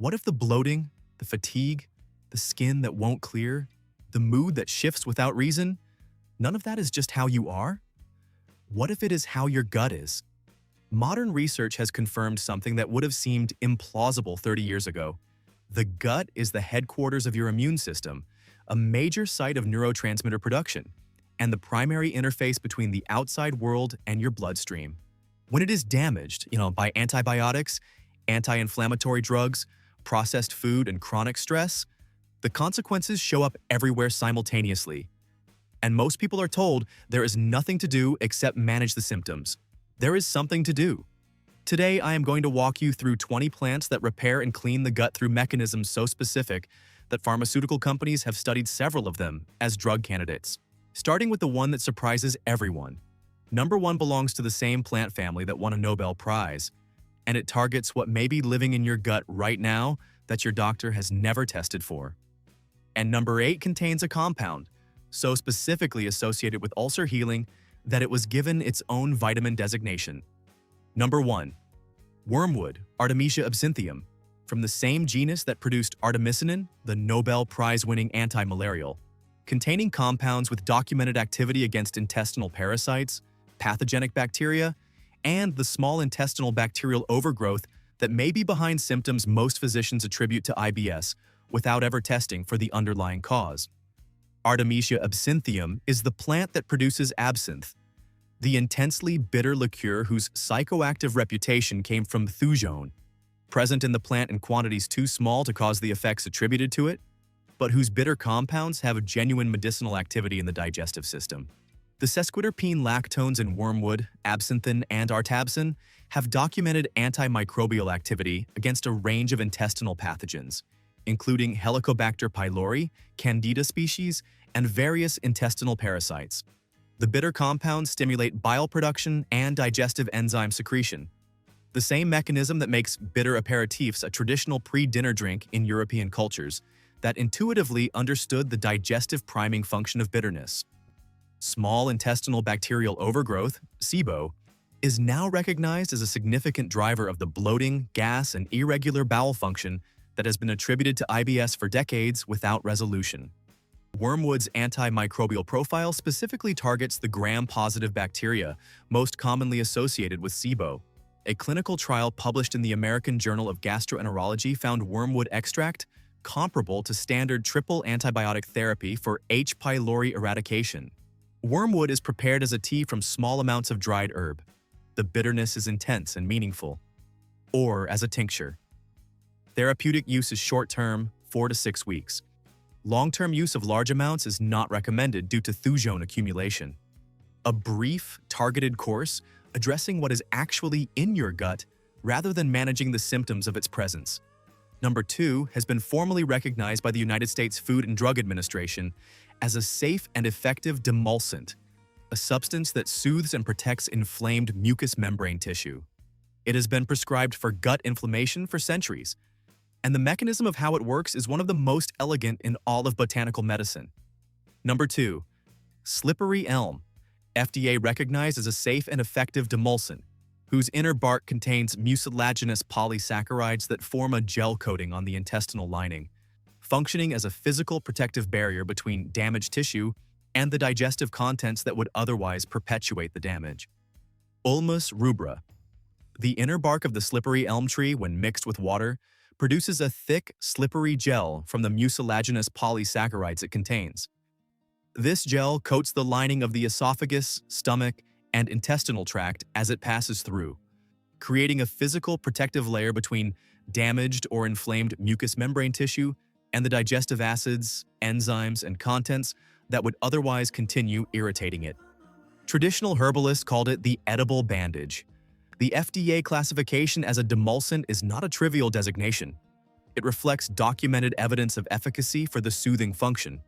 What if the bloating, the fatigue, the skin that won't clear, the mood that shifts without reason, none of that is just how you are? What if it is how your gut is? Modern research has confirmed something that would have seemed implausible 30 years ago. The gut is the headquarters of your immune system, a major site of neurotransmitter production, and the primary interface between the outside world and your bloodstream. When it is damaged, by antibiotics, anti-inflammatory drugs, processed food, and chronic stress, the consequences show up everywhere simultaneously. And most people are told there is nothing to do except manage the symptoms. There is something to do. Today, I am going to walk you through 20 plants that repair and clean the gut through mechanisms so specific that pharmaceutical companies have studied several of them as drug candidates. Starting with the one that surprises everyone. Number 1 belongs to the same plant family that won a Nobel Prize, and it targets what may be living in your gut right now that your doctor has never tested for. And number 8 contains a compound, so specifically associated with ulcer healing that it was given its own vitamin designation. Number 1. Wormwood, Artemisia absinthium, from the same genus that produced artemisinin, the Nobel Prize-winning anti-malarial, containing compounds with documented activity against intestinal parasites, pathogenic bacteria, and the small intestinal bacterial overgrowth that may be behind symptoms most physicians attribute to IBS without ever testing for the underlying cause. Artemisia absinthium is the plant that produces absinthe, the intensely bitter liqueur whose psychoactive reputation came from thujone, present in the plant in quantities too small to cause the effects attributed to it, but whose bitter compounds have a genuine medicinal activity in the digestive system. The sesquiterpene lactones in wormwood, absinthin, and artabsin have documented antimicrobial activity against a range of intestinal pathogens, including Helicobacter pylori, Candida species, and various intestinal parasites. The bitter compounds stimulate bile production and digestive enzyme secretion, the same mechanism that makes bitter aperitifs a traditional pre-dinner drink in European cultures that intuitively understood the digestive priming function of bitterness. Small intestinal bacterial overgrowth, SIBO, is now recognized as a significant driver of the bloating, gas, and irregular bowel function that has been attributed to IBS for decades without resolution. Wormwood's antimicrobial profile specifically targets the gram-positive bacteria most commonly associated with SIBO. A clinical trial published in the American Journal of Gastroenterology found wormwood extract comparable to standard triple antibiotic therapy for H. pylori eradication. Wormwood is prepared as a tea from small amounts of dried herb. The bitterness is intense and meaningful. Or as a tincture. Therapeutic use is short-term, 4 to 6 weeks. Long-term use of large amounts is not recommended due to thujone accumulation. A brief, targeted course addressing what is actually in your gut rather than managing the symptoms of its presence. Number 2 has been formally recognized by the United States Food and Drug Administration as a safe and effective demulcent, a substance that soothes and protects inflamed mucous membrane tissue. It has been prescribed for gut inflammation for centuries, and the mechanism of how it works is one of the most elegant in all of botanical medicine. Number 2. Slippery elm, FDA recognized as a safe and effective demulcent, whose inner bark contains mucilaginous polysaccharides that form a gel coating on the intestinal lining, functioning as a physical protective barrier between damaged tissue and the digestive contents that would otherwise perpetuate the damage. Ulmus rubra. The inner bark of the slippery elm tree, when mixed with water, produces a thick, slippery gel from the mucilaginous polysaccharides it contains. This gel coats the lining of the esophagus, stomach, and intestinal tract as it passes through, creating a physical protective layer between damaged or inflamed mucous membrane tissue and the digestive acids, enzymes, and contents that would otherwise continue irritating it. Traditional herbalists called it the edible bandage. The FDA classification as a demulcent is not a trivial designation. It reflects documented evidence of efficacy for the soothing function.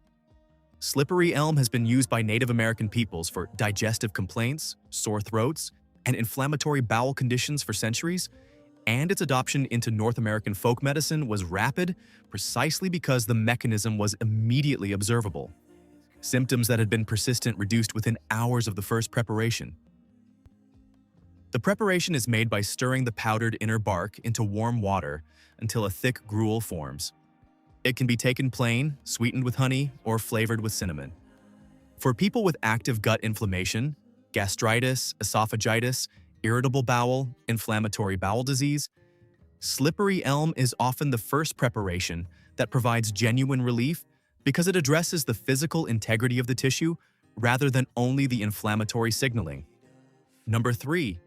Slippery elm has been used by Native American peoples for digestive complaints, sore throats, and inflammatory bowel conditions for centuries, and its adoption into North American folk medicine was rapid precisely because the mechanism was immediately observable. Symptoms that had been persistent reduced within hours of the first preparation. The preparation is made by stirring the powdered inner bark into warm water until a thick gruel forms. It can be taken plain, sweetened with honey, or flavored with cinnamon. For people with active gut inflammation, gastritis, esophagitis, irritable bowel, inflammatory bowel disease, slippery elm is often the first preparation that provides genuine relief because it addresses the physical integrity of the tissue rather than only the inflammatory signaling. Number 3.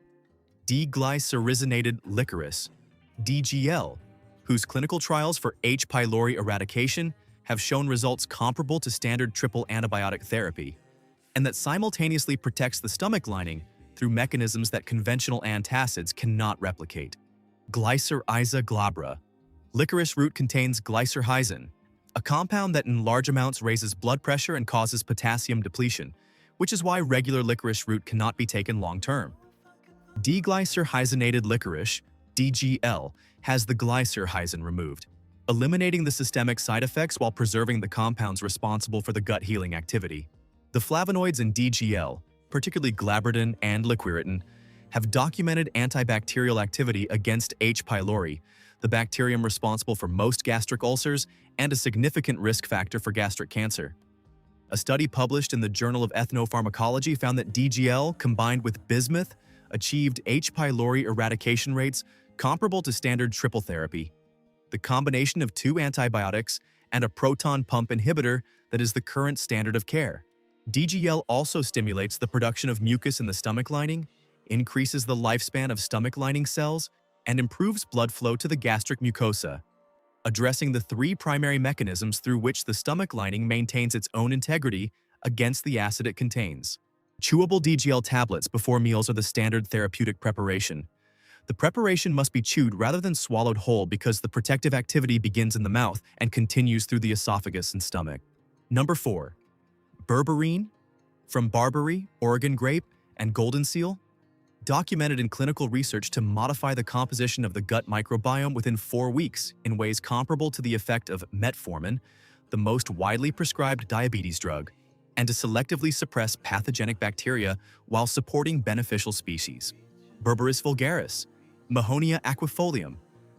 D-glycyrrhizated licorice, DGL, whose clinical trials for H. pylori eradication have shown results comparable to standard triple antibiotic therapy, and that simultaneously protects the stomach lining through mechanisms that conventional antacids cannot replicate. Glycyrrhiza glabra. Licorice root contains glycyrrhizin, a compound that in large amounts raises blood pressure and causes potassium depletion, which is why regular licorice root cannot be taken long-term. Deglycyrrhizinated licorice, DGL, has the glycyrrhizin removed, eliminating the systemic side effects while preserving the compounds responsible for the gut healing activity. The flavonoids in DGL, particularly glabridin and liquiritin, have documented antibacterial activity against H. pylori, the bacterium responsible for most gastric ulcers and a significant risk factor for gastric cancer. A study published in the Journal of Ethnopharmacology found that DGL combined with bismuth achieved H. pylori eradication rates comparable to standard triple therapy. The combination of 2 antibiotics and a proton pump inhibitor that is the current standard of care. DGL also stimulates the production of mucus in the stomach lining, increases the lifespan of stomach lining cells, and improves blood flow to the gastric mucosa, addressing the 3 primary mechanisms through which the stomach lining maintains its own integrity against the acid it contains. Chewable DGL tablets before meals are the standard therapeutic preparation. The preparation must be chewed rather than swallowed whole because the protective activity begins in the mouth and continues through the esophagus and stomach. Number 4. Berberine, from barberry, Oregon grape, and golden seal, documented in clinical research to modify the composition of the gut microbiome within 4 weeks in ways comparable to the effect of metformin, the most widely prescribed diabetes drug, and to selectively suppress pathogenic bacteria while supporting beneficial species. Berberis vulgaris, Mahonia aquifolium,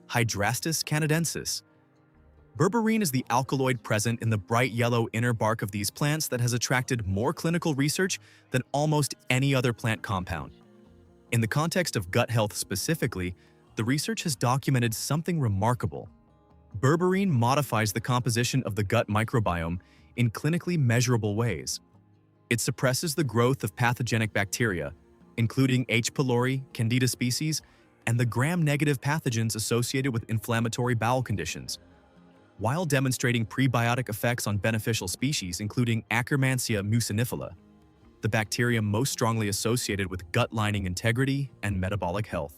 Hydrastis canadensis. Berberine is the alkaloid present in the bright yellow inner bark of these plants that has attracted more clinical research than almost any other plant compound. In the context of gut health specifically, the research has documented something remarkable. Berberine modifies the composition of the gut microbiome in clinically measurable ways. It suppresses the growth of pathogenic bacteria, including H. pylori, Candida species, and the gram-negative pathogens associated with inflammatory bowel conditions, while demonstrating prebiotic effects on beneficial species including Akkermansia mucinifila, the bacterium most strongly associated with gut lining integrity and metabolic health.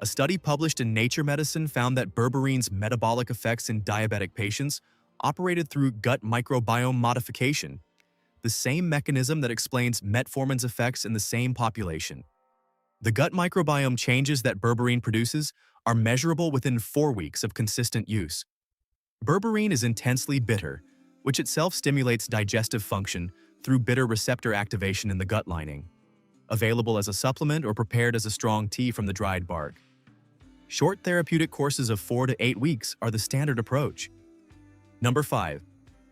A study published in Nature Medicine found that berberine's metabolic effects in diabetic patients operated through gut microbiome modification, the same mechanism that explains metformin's effects in the same population. The gut microbiome changes that berberine produces are measurable within 4 weeks of consistent use. Berberine is intensely bitter, which itself stimulates digestive function through bitter receptor activation in the gut lining. Available as a supplement or prepared as a strong tea from the dried bark. Short therapeutic courses of 4 to 8 weeks are the standard approach. Number 5.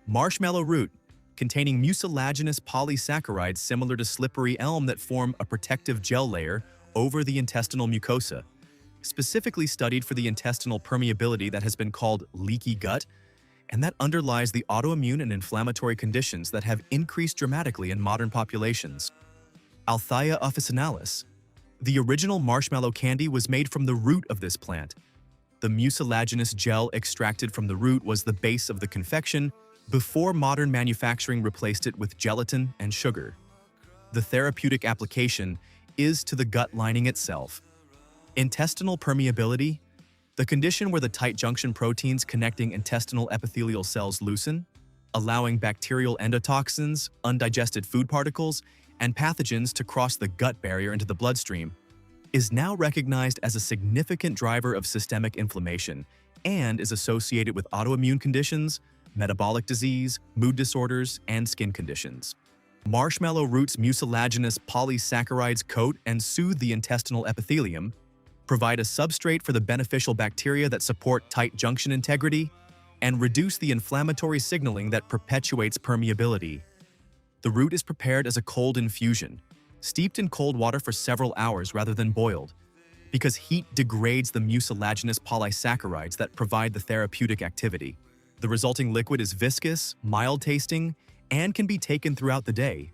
Marshmallow root, containing mucilaginous polysaccharides similar to slippery elm that form a protective gel layer over the intestinal mucosa, specifically studied for the intestinal permeability that has been called leaky gut, and that underlies the autoimmune and inflammatory conditions that have increased dramatically in modern populations. Althea officinalis. The original marshmallow candy was made from the root of this plant. The mucilaginous gel extracted from the root was the base of the confection before modern manufacturing replaced it with gelatin and sugar. The therapeutic application is to the gut lining itself. Intestinal permeability, the condition where the tight junction proteins connecting intestinal epithelial cells loosen, allowing bacterial endotoxins, undigested food particles, and pathogens to cross the gut barrier into the bloodstream, is now recognized as a significant driver of systemic inflammation and is associated with autoimmune conditions, metabolic disease, mood disorders, and skin conditions. Marshmallow root's mucilaginous polysaccharides coat and soothe the intestinal epithelium, provide a substrate for the beneficial bacteria that support tight junction integrity, and reduce the inflammatory signaling that perpetuates permeability. The root is prepared as a cold infusion, steeped in cold water for several hours rather than boiled, because heat degrades the mucilaginous polysaccharides that provide the therapeutic activity. The resulting liquid is viscous, mild-tasting, and can be taken throughout the day.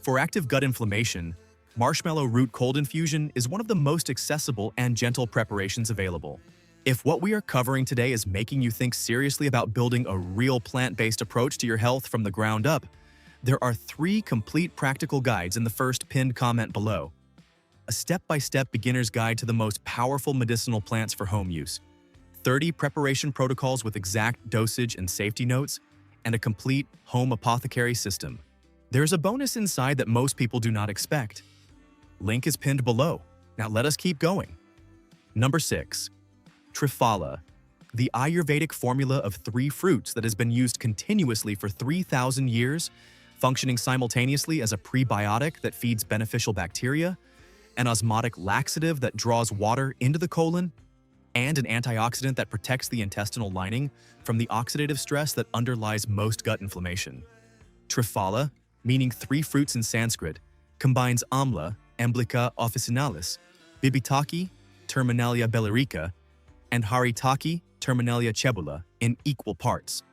For active gut inflammation, marshmallow root cold infusion is one of the most accessible and gentle preparations available. If what we are covering today is making you think seriously about building a real plant-based approach to your health from the ground up, there are 3 complete practical guides in the first pinned comment below. A step-by-step beginner's guide to the most powerful medicinal plants for home use, 30 preparation protocols with exact dosage and safety notes, and a complete home apothecary system. There's a bonus inside that most people do not expect. Link is pinned below. Now let us keep going. Number 6. Triphala, the Ayurvedic formula of 3 fruits that has been used continuously for 3,000 years, functioning simultaneously as a prebiotic that feeds beneficial bacteria, an osmotic laxative that draws water into the colon, and an antioxidant that protects the intestinal lining from the oxidative stress that underlies most gut inflammation. Triphala, meaning 3 fruits in Sanskrit, combines amla, Emblica officinalis, bibitaki, Terminalia bellerica, and haritaki, Terminalia cebula, in equal parts.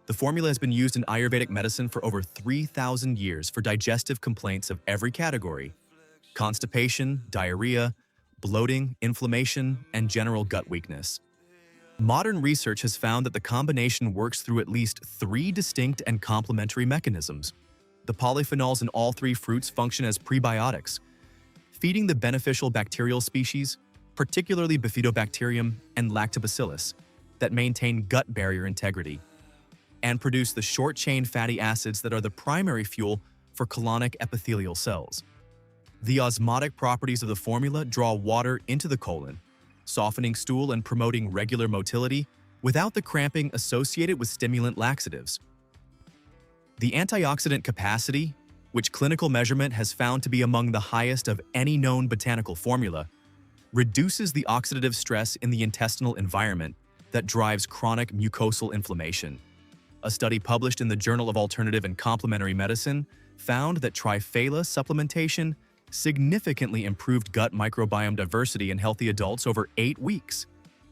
The formula has been used in Ayurvedic medicine for over 3,000 years for digestive complaints of every category: constipation, diarrhea, bloating, inflammation, and general gut weakness. Modern research has found that the combination works through at least 3 distinct and complementary mechanisms. The polyphenols in all 3 fruits function as prebiotics, feeding the beneficial bacterial species, particularly Bifidobacterium and Lactobacillus, that maintain gut barrier integrity, and produce the short-chain fatty acids that are the primary fuel for colonic epithelial cells. The osmotic properties of the formula draw water into the colon, softening stool and promoting regular motility without the cramping associated with stimulant laxatives. The antioxidant capacity, which clinical measurement has found to be among the highest of any known botanical formula, reduces the oxidative stress in the intestinal environment that drives chronic mucosal inflammation. A study published in the Journal of Alternative and Complementary Medicine found that Triphala supplementation significantly improved gut microbiome diversity in healthy adults over 8 weeks.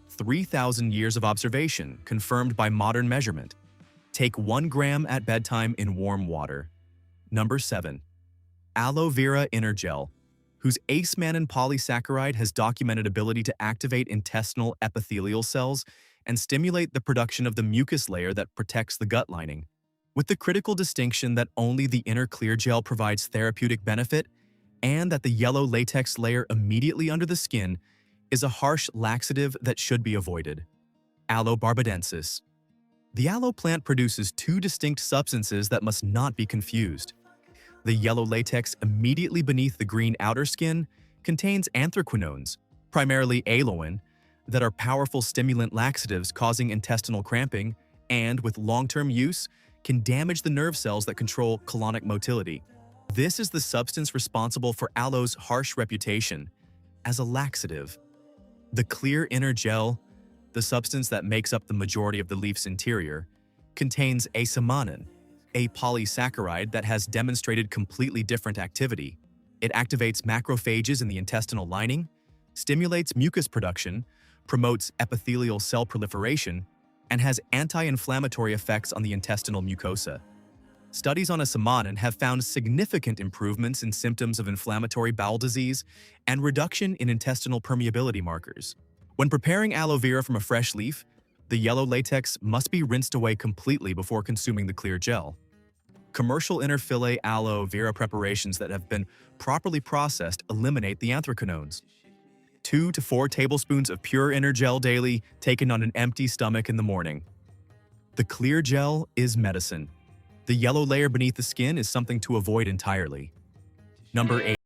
3,000 years of observation confirmed by modern measurement. Take 1 gram at bedtime in warm water. Number 7. Aloe vera inner gel, whose ace-mannan polysaccharide has documented ability to activate intestinal epithelial cells and stimulate the production of the mucus layer that protects the gut lining. With the critical distinction that only the inner clear gel provides therapeutic benefit, and that the yellow latex layer immediately under the skin is a harsh laxative that should be avoided. Aloe barbadensis. The aloe plant produces 2 distinct substances that must not be confused. The yellow latex immediately beneath the green outer skin contains anthraquinones, primarily aloin, that are powerful stimulant laxatives causing intestinal cramping and, with long-term use, can damage the nerve cells that control colonic motility. This is the substance responsible for aloe's harsh reputation as a laxative. The clear inner gel, the substance that makes up the majority of the leaf's interior, contains ace-mannan, a polysaccharide that has demonstrated completely different activity. It activates macrophages in the intestinal lining, stimulates mucus production, promotes epithelial cell proliferation, and has anti-inflammatory effects on the intestinal mucosa. Studies on ace-mannan have found significant improvements in symptoms of inflammatory bowel disease and reduction in intestinal permeability markers. When preparing aloe vera from a fresh leaf, the yellow latex must be rinsed away completely before consuming the clear gel. Commercial inner fillet aloe vera preparations that have been properly processed eliminate the anthraquinones. 2 to 4 tablespoons of pure inner gel daily, taken on an empty stomach in the morning. The clear gel is medicine. The yellow layer beneath the skin is something to avoid entirely. Number 8.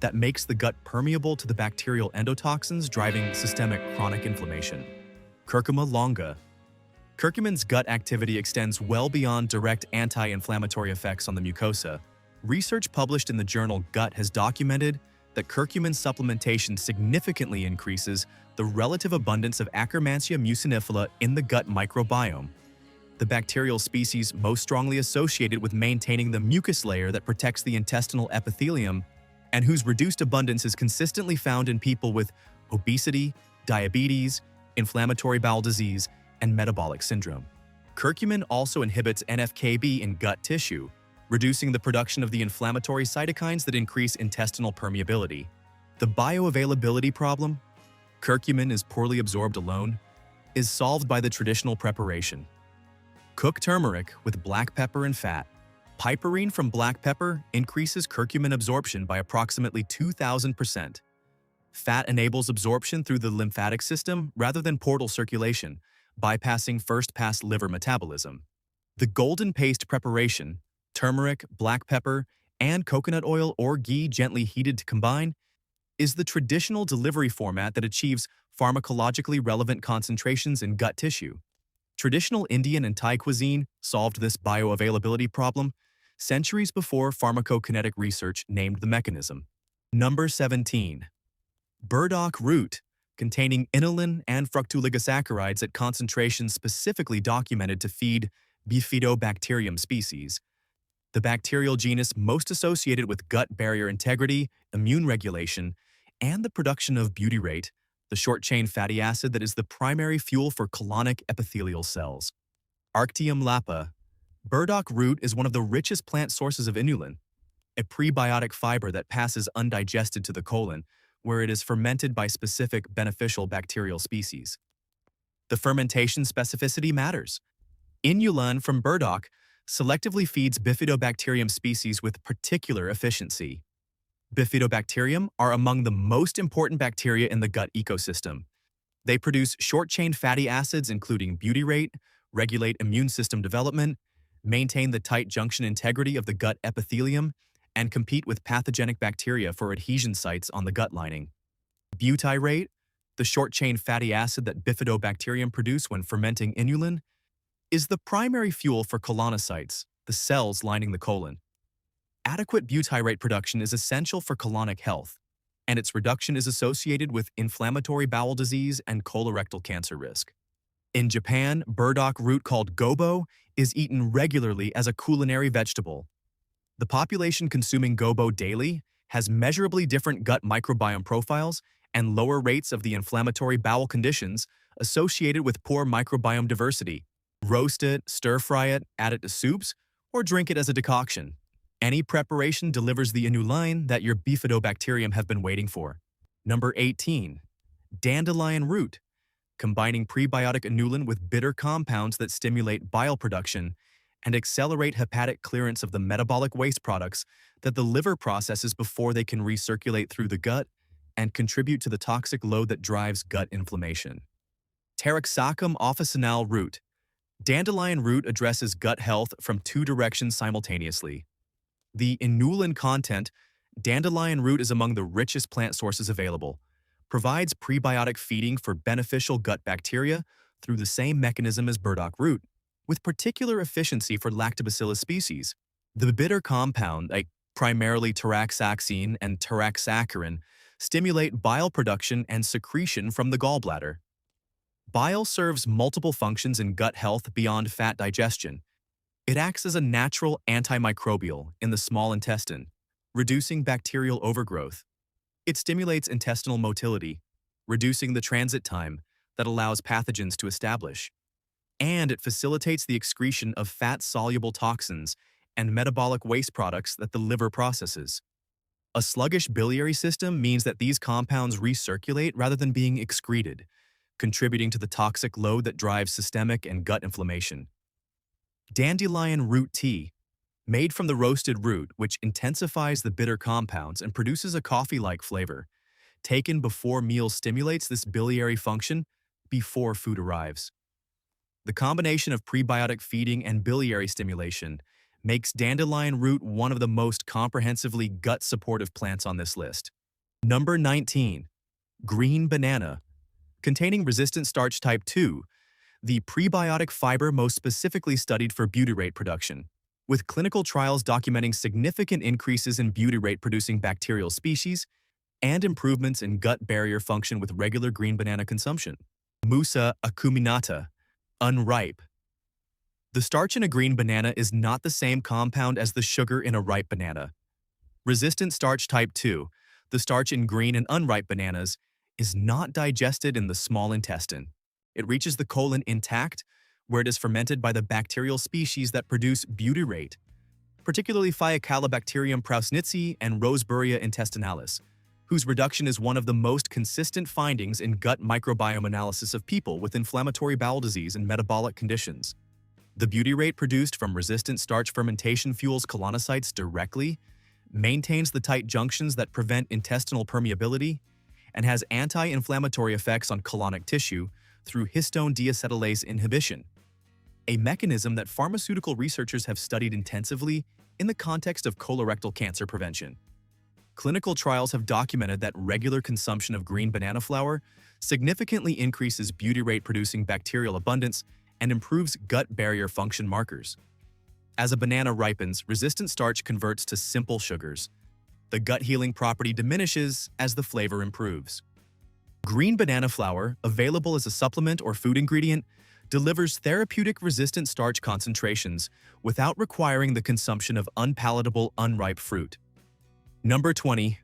that makes the gut permeable to the bacterial endotoxins driving systemic chronic inflammation. Curcuma longa. Curcumin's gut activity extends well beyond direct anti-inflammatory effects on the mucosa. Research published in the journal Gut has documented that curcumin supplementation significantly increases the relative abundance of Akkermansia mucinifila in the gut microbiome, the bacterial species most strongly associated with maintaining the mucus layer that protects the intestinal epithelium and whose reduced abundance is consistently found in people with obesity, diabetes, inflammatory bowel disease, and metabolic syndrome. Curcumin also inhibits NF-κB in gut tissue, reducing the production of the inflammatory cytokines that increase intestinal permeability. The bioavailability problem, curcumin is poorly absorbed alone, is solved by the traditional preparation. Cook turmeric with black pepper and fat. Piperine from black pepper increases curcumin absorption by approximately 2,000%. Fat enables absorption through the lymphatic system rather than portal circulation, bypassing first-pass liver metabolism. The golden paste preparation, turmeric, black pepper, and coconut oil or ghee gently heated to combine, is the traditional delivery format that achieves pharmacologically relevant concentrations in gut tissue. Traditional Indian and Thai cuisine solved this bioavailability problem centuries before pharmacokinetic research named the mechanism. Number 17. Burdock root, containing inulin and fructooligosaccharides at concentrations specifically documented to feed Bifidobacterium species, the bacterial genus most associated with gut barrier integrity, immune regulation, and the production of butyrate, the short-chain fatty acid that is the primary fuel for colonic epithelial cells. Arctium lapa. Burdock root is one of the richest plant sources of inulin, a prebiotic fiber that passes undigested to the colon, where it is fermented by specific beneficial bacterial species. The fermentation specificity matters. Inulin from burdock selectively feeds Bifidobacterium species with particular efficiency. Bifidobacterium are among the most important bacteria in the gut ecosystem. They produce short-chain fatty acids including butyrate, regulate immune system development, maintain the tight junction integrity of the gut epithelium, and compete with pathogenic bacteria for adhesion sites on the gut lining. Butyrate, the short-chain fatty acid that Bifidobacterium produce when fermenting inulin, is the primary fuel for colonocytes, the cells lining the colon. Adequate butyrate production is essential for colonic health, and its reduction is associated with inflammatory bowel disease and colorectal cancer risk. In Japan, burdock root called gobo is eaten regularly as a culinary vegetable. The population consuming gobo daily has measurably different gut microbiome profiles and lower rates of the inflammatory bowel conditions associated with poor microbiome diversity. Roast it, stir-fry it, add it to soups, or drink it as a decoction. Any preparation delivers the inulin that your Bifidobacterium have been waiting for. Number 18. Dandelion root, combining prebiotic inulin with bitter compounds that stimulate bile production and accelerate hepatic clearance of the metabolic waste products that the liver processes before they can recirculate through the gut and contribute to the toxic load that drives gut inflammation. Taraxacum officinale root. Dandelion root addresses gut health from two directions simultaneously. The inulin content, dandelion root is among the richest plant sources available, provides prebiotic feeding for beneficial gut bacteria through the same mechanism as burdock root, with particular efficiency for lactobacillus species. The bitter compound, like primarily taraxacine and taraxaccharin, stimulate bile production and secretion from the gallbladder. Bile serves multiple functions in gut health beyond fat digestion. It acts as a natural antimicrobial in the small intestine, reducing bacterial overgrowth. It stimulates intestinal motility, reducing the transit time that allows pathogens to establish. And it facilitates the excretion of fat-soluble toxins and metabolic waste products that the liver processes. A sluggish biliary system means that these compounds recirculate rather than being excreted, contributing to the toxic load that drives systemic and gut inflammation. Dandelion root tea, made from the roasted root, which intensifies the bitter compounds and produces a coffee-like flavor, taken before meals stimulates this biliary function before food arrives. The combination of prebiotic feeding and biliary stimulation makes dandelion root one of the most comprehensively gut-supportive plants on this list. Number 19. Green banana. Containing resistant starch type 2, the prebiotic fiber most specifically studied for butyrate production, with clinical trials documenting significant increases in butyrate-producing bacterial species and improvements in gut barrier function with regular green banana consumption. Musa acuminata, unripe. The starch in a green banana is not the same compound as the sugar in a ripe banana. Resistant starch type 2, the starch in green and unripe bananas, is not digested in the small intestine. It reaches the colon intact, where it is fermented by the bacterial species that produce butyrate, particularly Fiacalobacterium prausnitzii and Roseburia intestinalis, whose reduction is one of the most consistent findings in gut microbiome analysis of people with inflammatory bowel disease and metabolic conditions. The butyrate produced from resistant starch fermentation fuels colonocytes directly, maintains the tight junctions that prevent intestinal permeability, and has anti-inflammatory effects on colonic tissue through histone deacetylase inhibition, a mechanism that pharmaceutical researchers have studied intensively in the context of colorectal cancer prevention. Clinical trials have documented that regular consumption of green banana flour significantly increases butyrate-producing bacterial abundance and improves gut barrier function markers. As a banana ripens, resistant starch converts to simple sugars. The gut healing property diminishes as the flavor improves. Green banana flour, available as a supplement or food ingredient, delivers therapeutic resistant starch concentrations without requiring the consumption of unpalatable, unripe fruit. Number 20.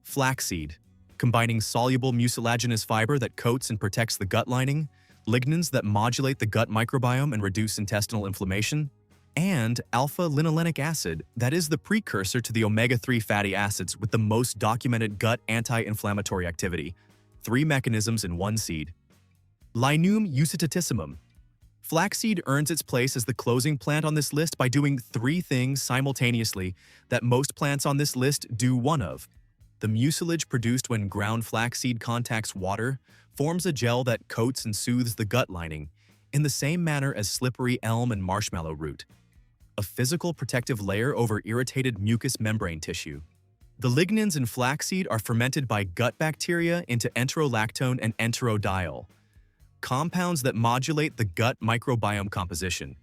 Flaxseed. Combining soluble mucilaginous fiber that coats and protects the gut lining, lignans that modulate the gut microbiome and reduce intestinal inflammation, and alpha-linolenic acid that is the precursor to the omega-3 fatty acids with the most documented gut anti-inflammatory activity. 3 mechanisms in one seed. Linum usitatissimum. Flaxseed earns its place as the closing plant on this list by doing 3 things simultaneously that most plants on this list do one of. The mucilage produced when ground flaxseed contacts water forms a gel that coats and soothes the gut lining, in the same manner as slippery elm and marshmallow root, a physical protective layer over irritated mucous membrane tissue. The lignans in flaxseed are fermented by gut bacteria into enterolactone and enterodiol, compounds that modulate the gut microbiome composition,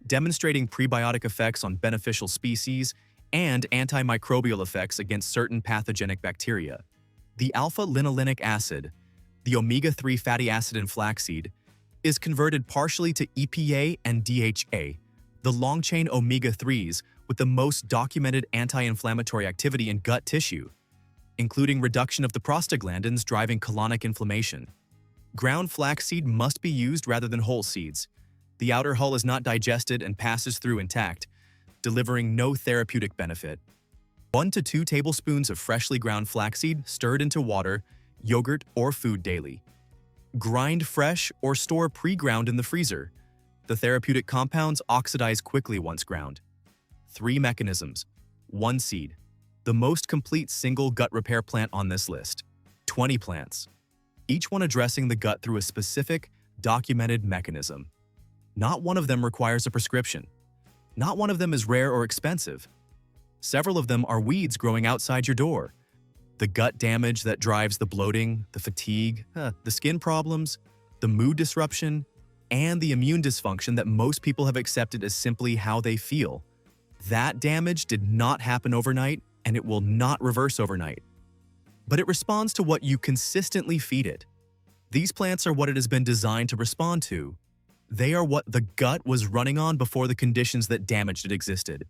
demonstrating prebiotic effects on beneficial species and antimicrobial effects against certain pathogenic bacteria. The alpha-linolenic acid, the omega-3 fatty acid in flaxseed, is converted partially to EPA and DHA, the long-chain omega-3s with the most documented anti-inflammatory activity in gut tissue, including reduction of the prostaglandins driving colonic inflammation. Ground flaxseed must be used rather than whole seeds. The outer hull is not digested and passes through intact, delivering no therapeutic benefit. 1 to 2 tablespoons of freshly ground flaxseed stirred into water, yogurt, or food daily. Grind fresh or store pre-ground in the freezer. The therapeutic compounds oxidize quickly once ground. 3 mechanisms. 1 seed. The most complete single gut repair plant on this list. 20 plants, each one addressing the gut through a specific, documented mechanism. Not one of them requires a prescription. Not one of them is rare or expensive. Several of them are weeds growing outside your door. The gut damage that drives the bloating, the fatigue, the skin problems, the mood disruption, and the immune dysfunction that most people have accepted as simply how they feel. That damage did not happen overnight, and it will not reverse overnight. But it responds to what you consistently feed it. These plants are what it has been designed to respond to. They are what the gut was running on before the conditions that damaged it existed.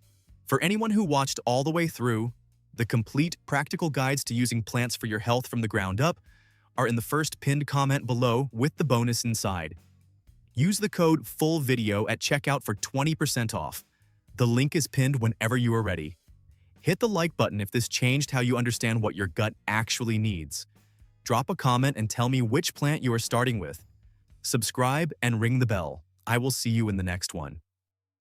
For anyone who watched all the way through, the complete practical guides to using plants for your health from the ground up are in the first pinned comment below with the bonus inside. Use the code FULLVIDEO at checkout for 20% off. The link is pinned whenever you are ready. Hit the like button if this changed how you understand what your gut actually needs. Drop a comment and tell me which plant you are starting with. Subscribe and ring the bell. I will see you in the next one.